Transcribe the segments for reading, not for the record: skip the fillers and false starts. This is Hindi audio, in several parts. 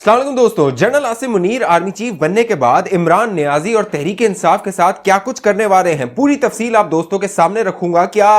अस्सलाम वालेकुम दोस्तों, general Asim Munir army chief बनने के बाद इमरान नियाजी और तहरीक इंसाफ के साथ क्या कुछ करने वाले हैं, पूरी तफसील आप दोस्तों के सामने रखूंगा। क्या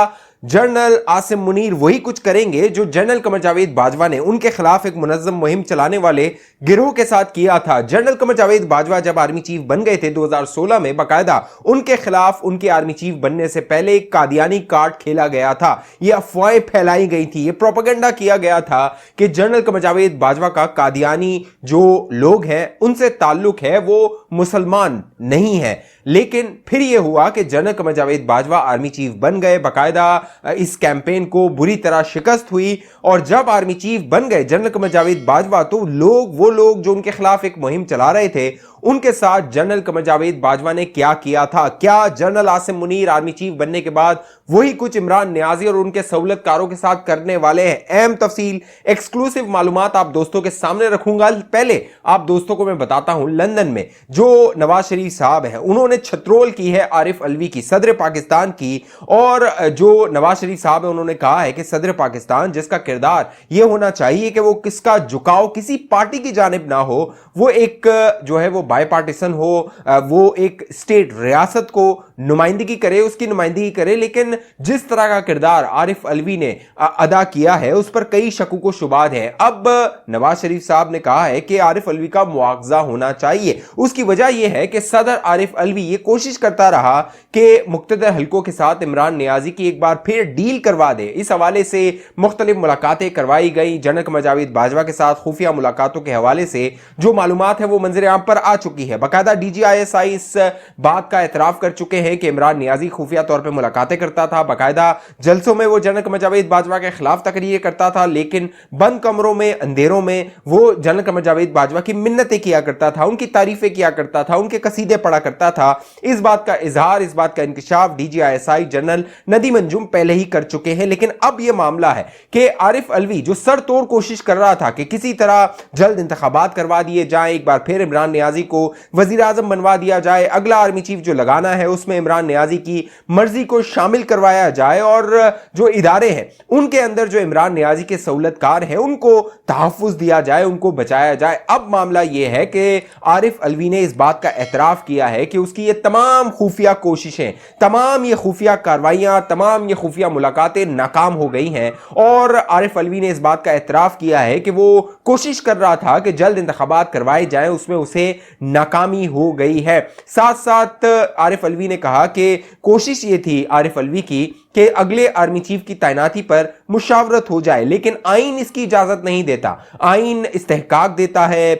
जनरल आसिम मुनीर वही कुछ करेंगे जो जनरल कमर जावेद बाजवा ने उनके खिलाफ एक मुनज़्ज़म मुहिम चलाने वाले गिरोह के साथ किया था? जनरल कमर जावेद बाजवा जब आर्मी चीफ बन गए थे 2016 में, बाकायदा उनके खिलाफ उनके आर्मी चीफ बनने से पहले एक कादियानी कार्ड खेला गया था। ये अफवाहें फैलाई गई थी, ये प्रोपेगेंडा किया गया था कि जनरल कमर जावेद बाजवा का कादियानी जो लोग हैं उनसे ताल्लुक है, वो मुसलमान नहीं है। लेकिन फिर यह हुआ कि general Qamar Javed Bajwa army chief बन गए, बाकायदा इस कैंपेन को बुरी तरह शिकस्त हुई। और जब आर्मी चीफ बन गए जनरल कमर जावेद बाजवा, तो वो लोग जो उनके खिलाफ एक मुहिम चला रहे थे, उनके साथ जनरल कमर जावेद बाजवा ने क्या किया था? क्या general Asim Munir army chief बनने के बाद वही कुछ इमरान नियाजी और उनके सहूलतकारों के साथ करने वाले हैं? अहम तफसील, एक्सक्लूसिव मालूमात आप दोस्तों के सामने रखूंगा। पहले आप दोस्तों को मैं बताता हूं, लंदन में जो नवाज शरीफ साहब हैं, उन्होंने छत्रोल की है आरिफ अलवी की, सदर पाकिस्तान की। और जो नवाज शरीफ साहब है, उन्होंने कहा है कि सदर पाकिस्तान जिसका किरदार यह होना चाहिए कि वो किसका झुकाव किसी पार्टी की जानिब ना हो, वो एक जो है वो बायपार्टिसन हो, वो एक स्टेट रियासत को नुमाइंदगी करे, उसकी नुमाइंदगी करे। लेकिन जिस तरह का किरदार आरिफ अलवी ने अदा किया है, उस पर कई शकुक व शुबात है। अब नवाज शरीफ साहब ने कहा है कि आरिफ अलवी का मुआवजा होना चाहिए। उसकी वजह यह है कि सदर आरिफ अलवी ये कोशिश करता रहा कि मुख्तलिफ हल्कों के साथ इमरान नियाजी की एक बार फिर डील करवा दे। इस हवाले से मुख्तलिफ मुलाकातें करवाई गई। जनरल कमर जावेद बाजवा के साथ खुफिया मुलाकातों के हवाले से जो मालूमात है वो मंजर आम पर आ चुकी है। बाकायदा DGISI इस बात का एतराफ कर चुके हैं कि इमरान नियाजी खुफिया तौर पर मुलाकातें करता था, बाकायदा जलसों में वो जनरल कमर जावेद बाजवा के खिलाफ तकरीरें करता था, लेकिन बंद कमरों में, अंधेरों में वो जनरल कमर जावेद बाजवा की मिन्नतें किया करता था, उनकी तारीफें किया करता था, उनके कसीदे पढ़ा करता था। इस बात का इजहार, इस बात का इंकशाफ DGISI जनरल नदीम अंजुम पहले ही कर चुके हैं। लेकिन अब यह मामला है कि आरिफ अलवी जो सर तोड़ कोशिश कर रहा था कि किसी तरह जल्द इंतखाबात करवा दिए जाए, एक बार फिर इमरान नियाजी को वजीर आजम बनवा दिया जाए, अगला आर्मी चीफ जो लगाना है उसमें इमरान नियाजी की मर्जी को शामिल करवाया जाए, और जो इदारे हैं उनके अंदर जो इमरान नियाजी के सहूलतकार हैं उनको तहफ्फुज दिया जाए, उनको बचाया जाए। अब मामला यह है कि आरिफ अलवी ने इस बात का एतराफ किया है कि उसकी ये तमाम खुफिया कोशिशें, तमाम ये खुफिया कार्रवाइयां, तमाम ये खुफिया मुलाकातें नाकाम हो गई हैं। और आरिफ अलवी ने इस बात का एतराफ किया है कि वो कोशिश कर रहा था कि जल्द इंतखाबात करवाए जाए, उसमें उसे नाकामी हो गई है। साथ साथ आरिफ अलवी ने कहा कि कोशिश ये थी आरिफ अलवी की कि अगले आर्मी चीफ की तैनाती पर मुशावरत हो जाए, लेकिन आईन इसकी इजाजत नहीं देता। आईन इस्तेहकाक देता है,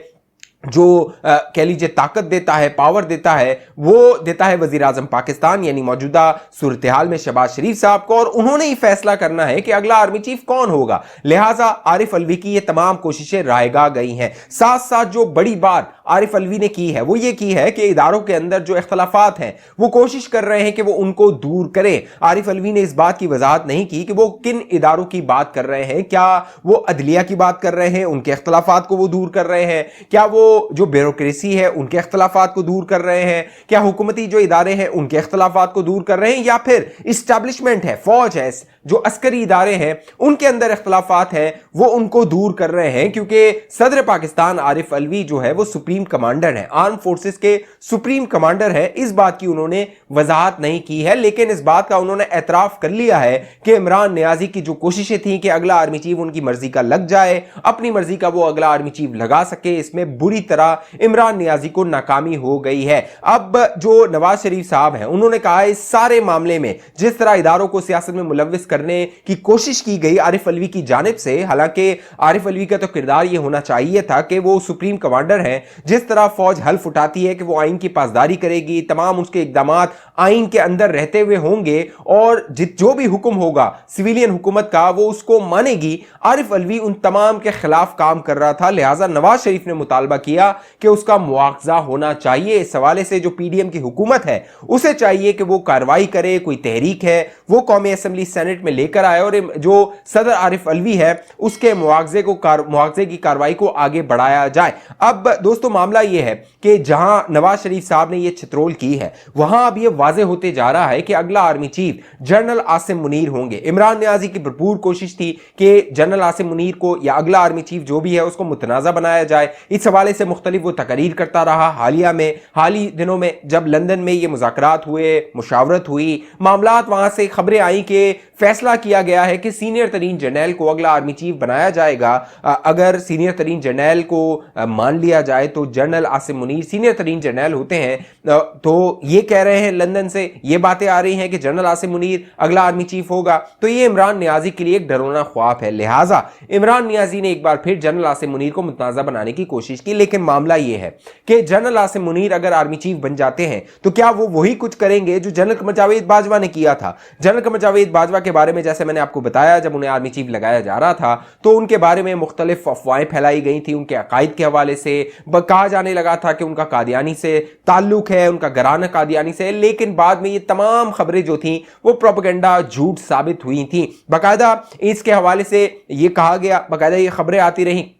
जो कह लीजिए ताकत देता है, पावर देता है, वो देता है वजीर आजम पाकिस्तान, यानी मौजूदा सूरत हाल में शहबाज शरीफ साहब को, और उन्होंने ही फैसला करना है कि अगला आर्मी चीफ कौन होगा। लिहाजा आरिफ अलवी की ये तमाम कोशिशें रायगा गई हैं। साथ साथ जो बड़ी बात आरिफ अलवी ने की है वो ये की है कि इदारों के अंदर जो इख्तलाफात हैं वो कोशिश कर रहे हैं कि वो उनको दूर करें। आरिफ अलवी ने इस बात की वजाहत नहीं की कि वो किन इदारों की बात कर रहे हैं। क्या वो अदलिया की बात कर रहे हैं, उनके इख्तलाफात को वो दूर कर रहे हैं? क्या वो जो ब्यूरोक्रेसी है उनके इख्तलाफात को दूर कर रहे हैं? क्या हुकूमती जो इदारे हैं उनके इख्तलाफात को दूर कर रहे हैं? या फिर इस्टेब्लिशमेंट है, फौज है, जो अस्करी इदारे हैं उनके अंदर इख्तलाफात है वो उनको दूर कर रहे हैं? क्योंकि सदर पाकिस्तान आरिफ अलवी जो है वो सुप्रीम कमांडर है, आर्म फोर्सेस के सुप्रीम कमांडर है। इस बात की उन्होंने वजाहत नहीं की है, लेकिन इस बात का उन्होंने एतराफ कर लिया है कि इमरान नियाजी की जो कोशिशें थी कि अगला आर्मी चीफ उनकी मर्जी का लग जाए, अपनी मर्जी का वो अगला आर्मी चीफ लगा सके, इसमें बुरी तरह इमरान नियाजी को नाकामी हो गई है। अब जो नवाज शरीफ साहब हैं उन्होंने कहा इस सारे मामले में जिस तरह इदारों को सियासत में मुलव्विस करने की कोशिश की गई आरिफ अलवी की जानिब से, हालांकि आरिफ अलवी का तो किरदार यह होना चाहिए था कि वो सुप्रीम कमांडर हैं, जिस तरह फौज हल्फ उठाती है कि वो आइन की पासदारी करेगी, तमाम उसके इकदामात आइन के अंदर रहते हुए होंगे, और जो भी हुक्म होगा सिविलियन हुकूमत का वो उसको मानेगी। आरिफ अलवी उन तमाम के खिलाफ काम कर रहा था, लिहाजा नवाज शरीफ ने मुतालबा किया कि उसका मुआवजा होना चाहिए। इस हवाले से जो PDM की हुकूमत है उसे चाहिए कि वो कार्रवाई करे, कोई तहरीक है वो कौमी असम्बली सेनेट कैबिनेट में लेकर आए और जो सदर आरिफ अलवी है उसके मुआवजे की कार्रवाई को आगे बढ़ाया जाए। अब दोस्तों मामला यह है कि जहां नवाज शरीफ साहब ने यह छित्रोल की है वहां अब यह वाजे होते जा रहा है कि अगला army chief general Asim Munir होंगे। इमरान नियाजी की भरपूर कोशिश थी कि जनरल आसिम मुनीर को या अगला आर्मी चीफ जो भी है उसको मुतनाज़ा बनाया जाए। इस हवाले से मुख्तलिफ वो तकरीर करता रहा। हाल ही दिनों में जब लंदन में ये मुज़ाकरात हुए, मुशावरत हुई, मामलात वहां से खबरें आई कि फैसला किया गया है कि सीनियर तरीन जर्नल को अगला आर्मी चीफ बनाया जाएगा। अगर सीनियर तरीन जर्नल को मान लिया जाए तो जनरल आसिम मुनीर सीनियर तरीन जर्नल होते हैं। तो ये कह रहे हैं लंदन से ये बातें आ रही हैं कि जनरल आसिम मुनीर अगला आर्मी चीफ होगा, तो ये इमरान नियाजी के लिए एक डरावना ख्वाब है। लिहाजा इमरान नियाजी ने एक बार फिर जनरल आसिम मुनीर को मुतनाज़ा बनाने की कोशिश की। लेकिन मामला यह है कि जनरल आसिम मुनीर अगर आर्मी चीफ बन जाते हैं तो क्या वो वही कुछ करेंगे जो जनरल कमर जावेद बाजवा ने किया था। जनरल कमर जावेद बाजवा के बारे में जैसे मैंने आपको बताया, जब उन्हें आर्मी चीफ लगाया जा रहा था तो उनके बारे में मुख्तलिफ अफवाहें फैलाई गई थी। उनके अकायद के हवाले से कहा जाने लगा था कि उनका कादियानी से ताल्लुक है, उनका घराना कादियानी से, लेकिन बाद में ये तमाम खबरें जो थी वो प्रोपेगेंडा झूठ साबित हुई थी। बाकायदा इसके हवाले से ये कहा गया, बाकायदा ये खबरें आती रही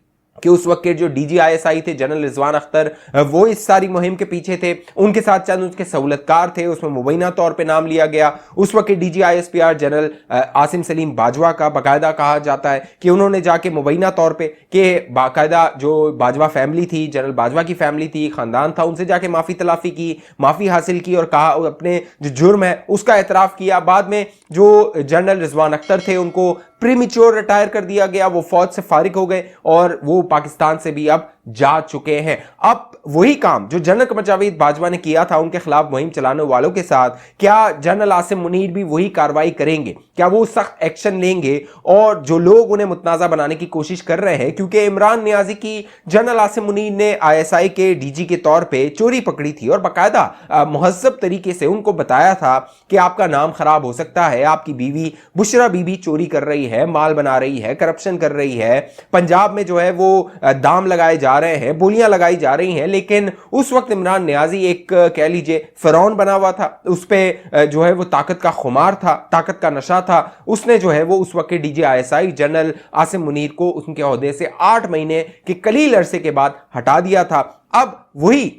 कि उस वक्त के जो DGISI थे जनरल रिजवान अख्तर, वो इस सारी मुहिम के पीछे थे। उनके साथ चंद उसके सहूलतकार थे, उसमें मुबैना तौर पे नाम लिया गया। उस वक्त के DGISPR जनरल आसिम सलीम बाजवा का बाकायदा कहा जाता है कि उन्होंने जाके मुबैना तौर पे कि बाकायदा जो बाजवा फैमिली थी, जनरल बाजवा की फैमिली थी, खानदान था, उनसे जाके माफ़ी तलाफ़ी की, माफ़ी हासिल की और कहा अपने जो जुर्म है उसका एतराफ़ किया। बाद में जो जनरल रिजवान अख्तर थे उनको प्रीमेच्योर रिटायर कर दिया गया, वो फौज से फारिग हो गए और वो पाकिस्तान से भी अब जा चुके हैं। अब वही काम जो जनरल कमर जावेद बाजवा ने किया था उनके खिलाफ मुहिम चलाने वालों के साथ, क्या जनरल आसिम मुनीर भी वही कार्रवाई करेंगे? क्या वो सख्त एक्शन लेंगे? और जो लोग उन्हें मुतनाज़ा बनाने की कोशिश कर रहे हैं, क्योंकि इमरान नियाजी की जनरल आसिम मुनीर ने ISI के DG के तौर पर चोरी पकड़ी थी और बाकायदा मुहज़्ज़ब तरीके से उनको बताया था कि आपका नाम खराब हो सकता है, आपकी बीवी बुशरा बीबी चोरी कर रही है, माल बना रही है, करप्शन कर रही है, पंजाब में जो है वो दाम लगाए जा रहे हैं, बोलियां लगाई जा रही हैं। लेकिन उस वक्त इमरान नियाजी एक कह लीजिए फिरौन बना हुआ था, उस पे जो है वो ताकत का खुमार था, ताकत का नशा था। उसने जो है वो उस वक्त के DGISI जनरल आसिम मुनीर को उनके ओहदे से 8 महीने के कलील अरसे के बाद हटा दिया था। अब वही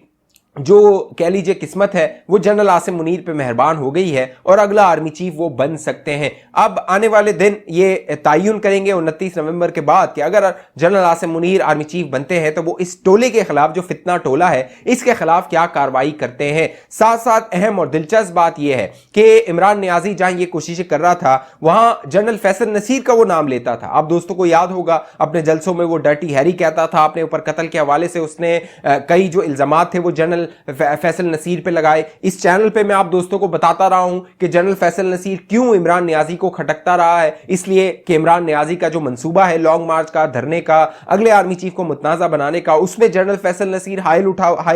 जो कह लीजिए किस्मत है वो जनरल आसिम मुनीर पे मेहरबान हो गई है और अगला आर्मी चीफ वो बन सकते हैं। अब आने वाले दिन ये तयन करेंगे 29 नवंबर के बाद कि अगर general Asim Munir army chief बनते हैं तो वो इस टोले के खिलाफ, जो फितना टोला है, इसके खिलाफ क्या कार्रवाई करते हैं। साथ साथ अहम और दिलचस्प बात यह है कि इमरान नियाजी जहां ये कोशिशें कर रहा था वहां जनरल फैसल नसीर का वो नाम लेता था। आप दोस्तों को याद होगा अपने जलसों में वो डर्टी हैरी कहता था, अपने ऊपर कत्ल के हवाले से उसने कई जो इल्जामात थे वो जनरल फैसल नसीर पे लगाए। इस चैनल पे मैं आप दोस्तों को बताता रहा हूं कि जनरल फैसल नसीर क्यों इमरान नियाजी को खटकता रहा है, इसलिए कि इमरान नियाजी का जो मंसूबा है लॉन्ग मार्च का, धरने का, अगले आर्मी चीफ को मुतनाज़ा बनाने का, उसमें जनरल फैसल नसीर हाइल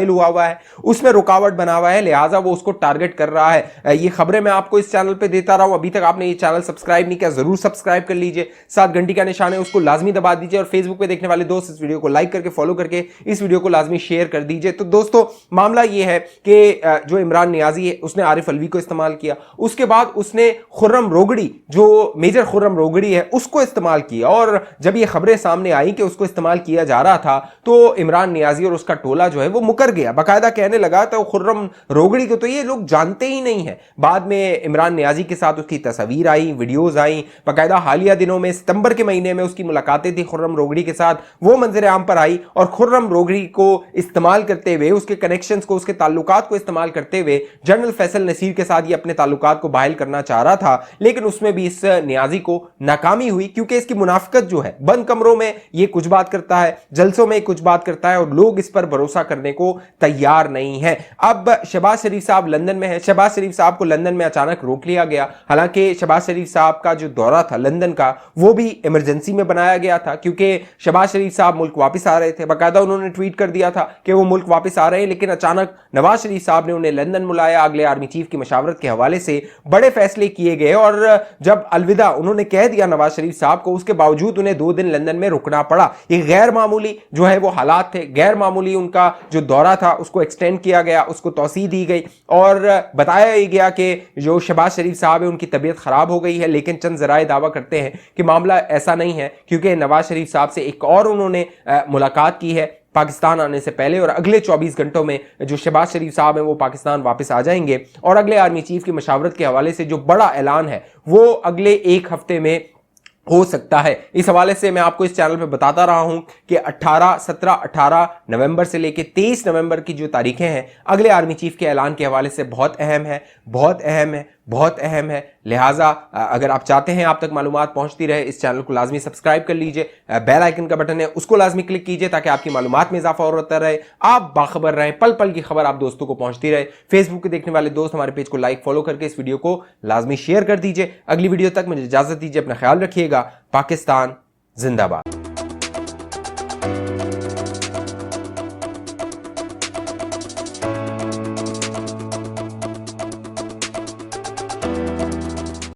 हुआ हुआ है, उसमें रुकावट बना हुआ है, लिहाजा वो उसको टारगेट कर रहा है। ये खबरें मैं आपको इस चैनल पे देता रहा हूं। अभी तक आपने ये चैनल सब्सक्राइब नहीं किया, जरूर सब्सक्राइब कर लीजिए, साथ घंटी का निशान है उसको लाजमी दबा दीजिए और फेसबुक पे देखने वाले दोस्त इस वीडियो को लाइक करके फॉलो करके इस वीडियो को लाजमी शेयर कर दीजिए। तो दोस्तों मामला ये है कि जो इमरान नियाजी है उसने आरिफ अलवी को इस्तेमाल किया, उसके बाद उसने खुर्रम रोगड़ी, जो मेजर खुर्रम रोगड़ी है, उसको इस्तेमाल किया। और जब ये खबरें सामने आई कि उसको इस्तेमाल किया जा रहा था तो इमरान नियाजी और उसका टोला जो है वो मुकर गया, बाकायदा कहने लगा तो खुर्रम रोगड़ी को तो ये लोग जानते ही नहीं है। बाद में इमरान नियाजी के साथ उसकी तस्वीर आई, वीडियोज आई, बाकायदा हालिया दिनों में सितंबर के महीने में उसकी मुलाकातें थी खुर्रम रोगड़ी के साथ, वो मंजर आम पर आई और खुर्रम रोगड़ी को इस्तेमाल करते हुए, उसके कनेक्शंस को, उसके ताल्लुकात को इस्तेमाल करते हुए जनरल फैसल नसीर के साथ ये अपने ताल्लुकात को बहाल करना चाह रहा था। लेकिन उसमें भी इस नियाजी को नाकामी हुई, क्योंकि इसकी मुनाफिकत जो है, बंद कमरों में ये कुछ बात करता है, जलसों में कुछ बात करता है और लोग इस पर भरोसा करने को तैयार नहीं है। अब शहबाज शरीफ साहब लंदन में है, शहबाज शरीफ साहब को लंदन में अचानक रोक लिया गया। हालांकि शहबाज शरीफ साहब का जो दौरा था लंदन का वो भी इमरजेंसी में बनाया गया था, क्योंकि शहबाज शरीफ साहब मुल्क वापस आ रहे थे। बाकायदा उन्होंने ट्वीट कर दिया था कि वो मुल्क वापस आ रहे हैं, लेकिन अचानक नवाज शरीफ साहब ने उन्हें लंदन बुलाया, अगले आर्मी चीफ की मशावरत के हवाले से बड़े फैसले किए गए और जब अलविदा उन्होंने कह दिया नवाज शरीफ साहब को, उसके बावजूद उन्हें 2 दिन लंदन में रुकना पड़ा। एक गैर मामूली जो है वो हालात थे, गैर मामूली उनका जो दौरा था उसको एक्सटेंड किया गया, उसको तौसीह दी गई और बताया गया कि जो शहबाज शरीफ साहब है उनकी तबीयत खराब हो गई है। लेकिन चंद जराए दावा करते हैं कि मामला ऐसा नहीं है, क्योंकि नवाज शरीफ साहब से एक और उन्होंने मुलाकात की है पाकिस्तान आने से पहले और अगले 24 घंटों में जो शहबाज शरीफ साहब हैं वो पाकिस्तान वापस आ जाएंगे और अगले आर्मी चीफ की मशावरत के हवाले से जो बड़ा ऐलान है वो अगले 1 हफ्ते में हो सकता है। इस हवाले से मैं आपको इस चैनल पे बताता रहा हूं कि 18 नवंबर से लेकर 23 नवंबर की जो तारीखें हैं अगले आर्मी चीफ के ऐलान के हवाले से बहुत अहम है, बहुत अहम है, बहुत अहम है। लिहाजा अगर आप चाहते हैं आप तक मालूमात पहुंचती रहे, इस चैनल को लाजमी सब्सक्राइब कर लीजिए, बेल आइकन का बटन है उसको लाजमी क्लिक कीजिए ताकि आपकी मालूमात में इजाफा होता रहे, आप बाखबर रहें, पल पल की खबर आप दोस्तों को पहुंचती रहे। फेसबुक पे देखने वाले दोस्त हमारे पेज को लाइक फॉलो करके इस वीडियो को लाजमी शेयर कर दीजिए। अगली वीडियो तक मुझे इजाजत दीजिए, अपना ख्याल रखिएगा। पाकिस्तान जिंदाबाद।